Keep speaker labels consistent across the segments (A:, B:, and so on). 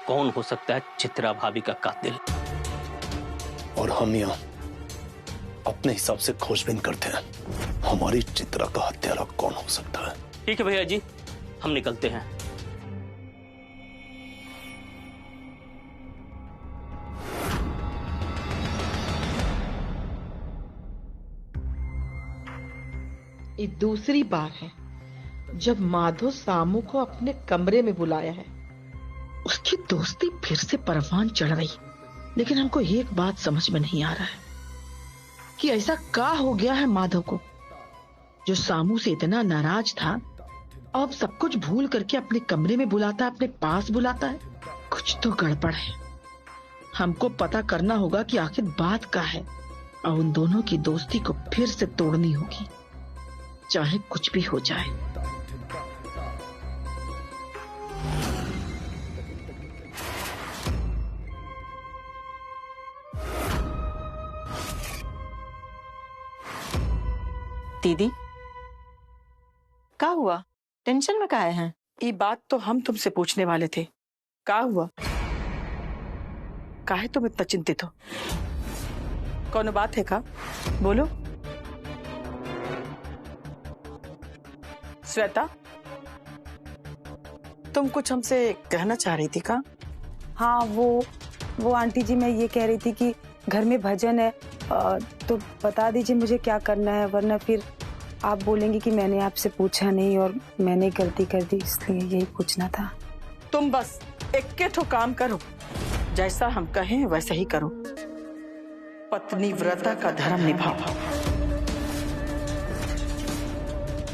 A: कौन हो सकता है चित्रा भाभी का कातिल।
B: और हम यहाँ अपने हिसाब से खोजबीन करते हैं, हमारी चित्रा का हत्यारा कौन हो सकता है।
A: ठीक है भैया जी, हम निकलते हैं।
C: ये दूसरी बार है जब माधो सामू को अपने कमरे में बुलाया है। उसकी दोस्ती फिर से परवान चढ़ रही, लेकिन हमको एक बात समझ में नहीं आ रहा है कि ऐसा क्या हो गया है माधव को, जो सामू से इतना नाराज था अब सब कुछ भूल करके अपने कमरे में बुलाता है, अपने पास बुलाता है। कुछ तो गड़बड़ है। हमको पता करना होगा कि आखिर बात क्या है और उन दोनों की दोस्ती को फिर से तोड़नी होगी, चाहे कुछ भी हो जाए।
D: दीदी, क्या हुआ? टेंशन में काहे हैं?
E: ये बात तो हम तुमसे पूछने वाले थे। क्या हुआ? काहे तुम इतना चिंतित हो? कौन बात है का? बोलो। श्वेता, तुम कुछ हमसे कहना चाह रही थी का?
F: हाँ, वो आंटी जी, मैं ये कह रही थी कि घर में भजन है, तो बता दीजिए मुझे क्या करना है, वरना फिर आप बोलेंगे कि मैंने आपसे पूछा नहीं और मैंने गलती कर दी, इसलिए यही पूछना था।
E: तुम बस एक ठो काम करो, जैसा हम कहें वैसा ही करो। पत्नी व्रता का धर्म निभाओ।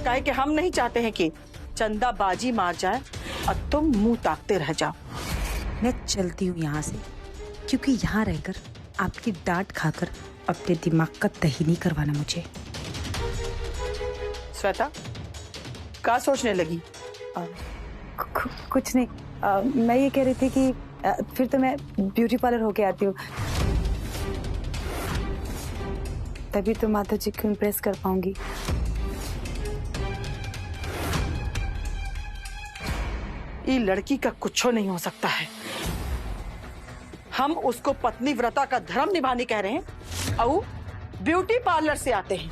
E: काहे कि हम नहीं चाहते हैं कि चंदा बाजी मार जाए और तुम मुंह ताकते रह जाओ।
F: मैं चलती हूँ यहाँ से, क्योंकि यहाँ रहकर आपकी डांट खाकर अपने दिमाग का दही नहीं करवाना मुझे।
E: श्वेता, क्या सोचने लगी?
F: कुछ नहीं, मैं ये कह रही थी कि फिर तो मैं ब्यूटी पार्लर होके आती हूँ, तभी तो माता जी को इम्प्रेस कर पाऊंगी।
E: ये लड़की का कुछ नहीं हो सकता है। हम उसको पत्नी व्रता का धर्म निभाने कह रहे हैं और ब्यूटी पार्लर से आते हैं।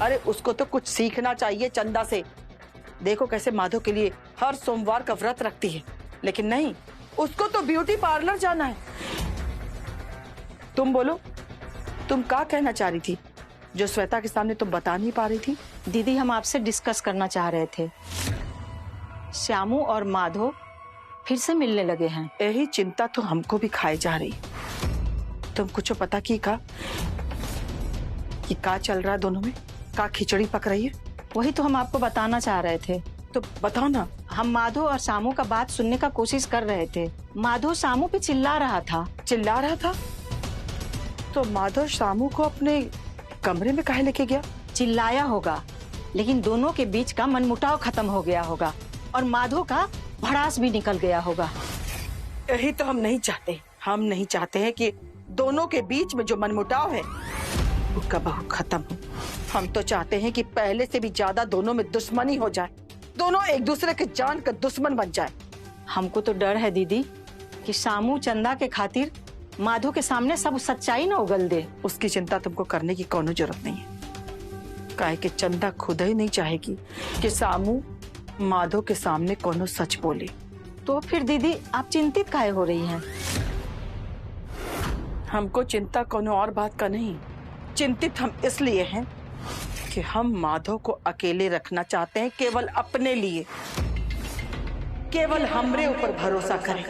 E: अरे उसको तो कुछ सीखना चाहिए चंदा से। देखो कैसे माधव के लिए हर सोमवार का व्रत रखती है, लेकिन नहीं, उसको तो ब्यूटी पार्लर जाना है। तुम बोलो, तुम क्या कहना चाह रही थी जो श्वेता के सामने तुम बता नहीं पा रही थी?
D: दीदी, हम आपसे डिस्कस करना चाह रहे थे। श्यामू और माधव फिर से मिलने लगे हैं।
E: यही चिंता तो हमको भी खाए जा रही। तुम कुछ पता की का कि क्या चल रहा है दोनों में? का खिचड़ी पक रही है?
D: वही तो हम आपको बताना चाह रहे थे।
E: तो बताओ ना।
D: हम माधव और सामू का बात सुनने का कोशिश कर रहे थे। माधव सामू पे चिल्ला रहा था।
E: चिल्ला रहा था? तो माधव सामू को अपने कमरे में काहे लेके गया?
D: चिल्लाया होगा, लेकिन दोनों के बीच का मनमुटाव खत्म हो गया होगा और माधव का भड़ास भी निकल गया होगा।
E: यही तो हम नहीं चाहते। हम नहीं चाहते हैं कि दोनों के बीच में जो मनमुटाव है वो कब खत्म हो। हम तो चाहते हैं कि पहले से भी ज्यादा दोनों में दुश्मनी हो जाए, दोनों एक दूसरे के जान का दुश्मन बन जाए।
D: हमको तो डर है दीदी कि सामू चंदा के खातिर माधव के सामने सब सच्चाई न उगल दे।
E: उसकी चिंता तुमको करने की कोनो जरूरत नहीं है। काहे कि चंदा खुद ही नहीं चाहेगी कि सामू माधव के सामने कोनो सच बोले।
D: तो फिर दीदी आप चिंतित काहे हो रही हैं?
E: हमको चिंता कोनो और बात का नहीं, चिंतित हम इसलिए हैं कि हम माधव को अकेले रखना चाहते हैं, केवल अपने लिए। केवल हमरे ऊपर भरोसा करें,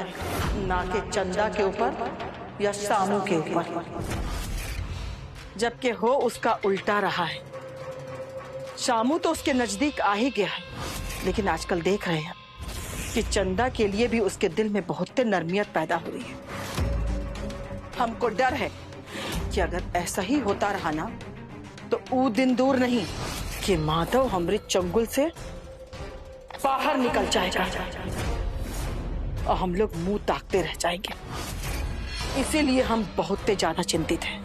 E: ना कि चंदा के ऊपर या सामू के ऊपर। जबकि हो उसका उल्टा रहा है। सामू तो उसके नजदीक आ ही गया है, लेकिन आजकल देख रहे हैं कि चंदा के लिए भी उसके दिल में बहुत नरमियत पैदा हुई है। हमको डर है कि अगर ऐसा ही होता रहा ना, तो वो दिन दूर नहीं कि माधव हमरे चंगुल से बाहर निकल जाएगा और हम लोग मुंह ताकते रह जाएंगे। इसीलिए हम बहुत ज्यादा चिंतित हैं।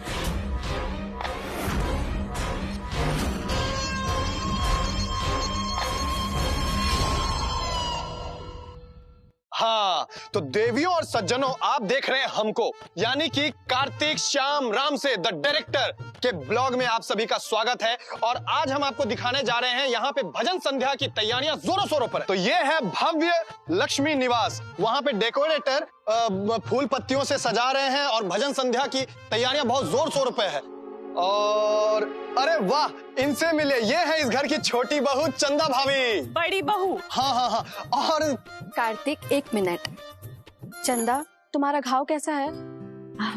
B: हाँ,
G: तो देवियों और सज्जनों, आप देख रहे हैं हमको, यानी कि कार्तिक श्याम राम से द डायरेक्टर के ब्लॉग में आप सभी का स्वागत है। और आज हम आपको दिखाने जा रहे हैं यहाँ पे भजन संध्या की तैयारियां जोरों शोरों पर है। तो ये है भव्य लक्ष्मी निवास। वहां पे डेकोरेटर फूल पत्तियों से सजा रहे हैं और भजन संध्या की तैयारियां बहुत जोर शोर पे है। और अरे वाह, इनसे मिले, ये है इस घर की छोटी बहू चंदा भाभी।
H: बड़ी बहू।
G: हाँ। और
I: कार्तिक, एक मिनट। चंदा, तुम्हारा घाव कैसा है?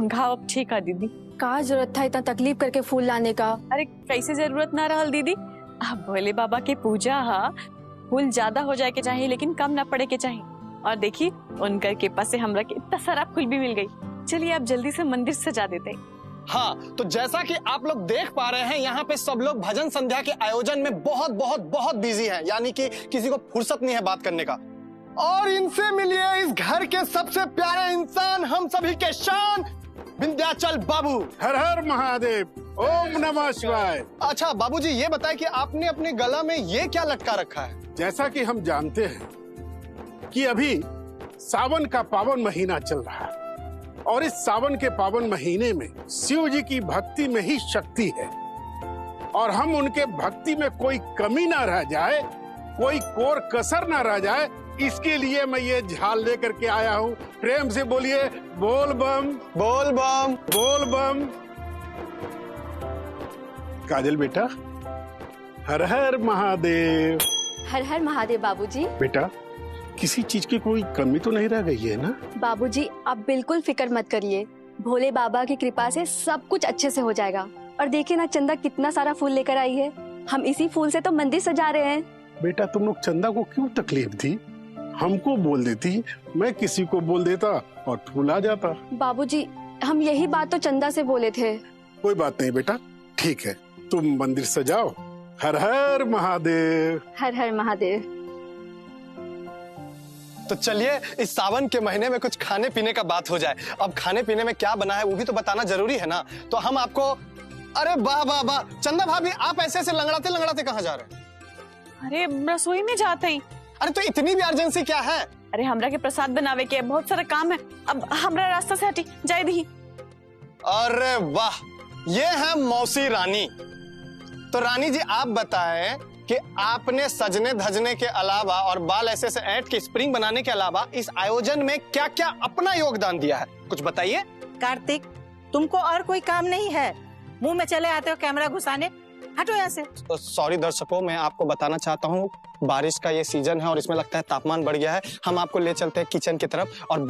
H: घाव अब ठीक है दीदी।
I: का जरूरत था इतना तकलीफ करके फूल लाने का?
H: अरे कैसे जरूरत ना रहल दीदी, भोले बाबा की पूजा है, फूल ज्यादा हो जाए के चाहिए लेकिन कम ना पड़े के चाहिए। और देखिए उनकर कृपा से हमरा के इतना सारा फूल भी मिल गई। चलिए आप जल्दी से मंदिर सजा देते हैं।
G: हाँ, तो जैसा कि आप लोग देख पा रहे हैं, यहाँ पे सब लोग भजन संध्या के आयोजन में बहुत बहुत बहुत बिजी हैं, यानी कि किसी को फुर्सत नहीं है बात करने का। और इनसे मिलिए इस घर के सबसे प्यारे इंसान, हम सभी के शान, विंध्याचल बाबू।
J: हर हर महादेव, ओम नमः शिवाय।
G: अच्छा बाबूजी, ये बताएं कि आपने अपने गला में ये क्या लटका रखा है?
J: जैसा कि हम जानते हैं कि अभी सावन का पावन महीना चल रहा है और इस सावन के पावन महीने में शिव जी की भक्ति में ही शक्ति है और हम उनके भक्ति में कोई कमी ना रह जाए, कोई कोर कसर ना रह जाए, इसके लिए मैं ये झाल लेकर के आया हूँ। प्रेम से बोलिए, बोल बम
G: बोल बम
J: बोल बम। काजल बेटा, हर हर महादेव।
I: हर हर महादेव बाबूजी।
J: बेटा, किसी चीज की कोई कमी तो नहीं रह गई है ना?
I: बाबूजी, आप बिल्कुल फिक्र मत करिए, भोले बाबा की कृपा से सब कुछ अच्छे से हो जाएगा। और देखिए ना, चंदा कितना सारा फूल लेकर आई है। हम इसी फूल से तो मंदिर सजा रहे हैं।
J: बेटा, तुम लोग चंदा को क्यों तकलीफ दी? हमको बोल देती, मैं किसी को बोल देता और फूल आ जाता।
I: बाबूजी, हम यही बात तो चंदा से बोले थे।
J: कोई बात नहीं बेटा, ठीक है, तुम मंदिर सजाओ। हर हर महादेव।
I: हर हर महादेव।
G: तो चलिए, इस सावन के महीने में कुछ खाने पीने का बात हो जाए। अब खाने पीने में क्या बना है वो भी तो बताना जरूरी है ना। तो हम आपको, अरे वाह वाह वाह, चंदा भाभी आप ऐसे लंगड़ाते लंगड़ाते कहाँ जा रहे हैं?
H: अरे रसोई में जाते ही।
G: अरे तो इतनी भी अर्जेंसी क्या है?
H: अरे हमरा के प्रसाद बनावे के बहुत सारा काम है, अब हमरा रास्ता से हटी जाए दी।
G: अरे वाह, ये है मौसी रानी। तो रानी जी आप बताएं कि आपने सजने धजने के अलावा और बाल ऐसे ऐंठ के स्प्रिंग बनाने के अलावा इस आयोजन में क्या क्या अपना योगदान दिया है, कुछ बताइए।
E: कार्तिक, तुमको और कोई काम नहीं है? मुंह में चले आते हो कैमरा घुसाने, हटो यहाँ से।
G: तो सॉरी दर्शकों, मैं आपको बताना चाहता हूँ, बारिश का ये सीजन है और इसमें लगता है तापमान बढ़ गया है। हम आपको ले चलते हैं किचन की तरफ और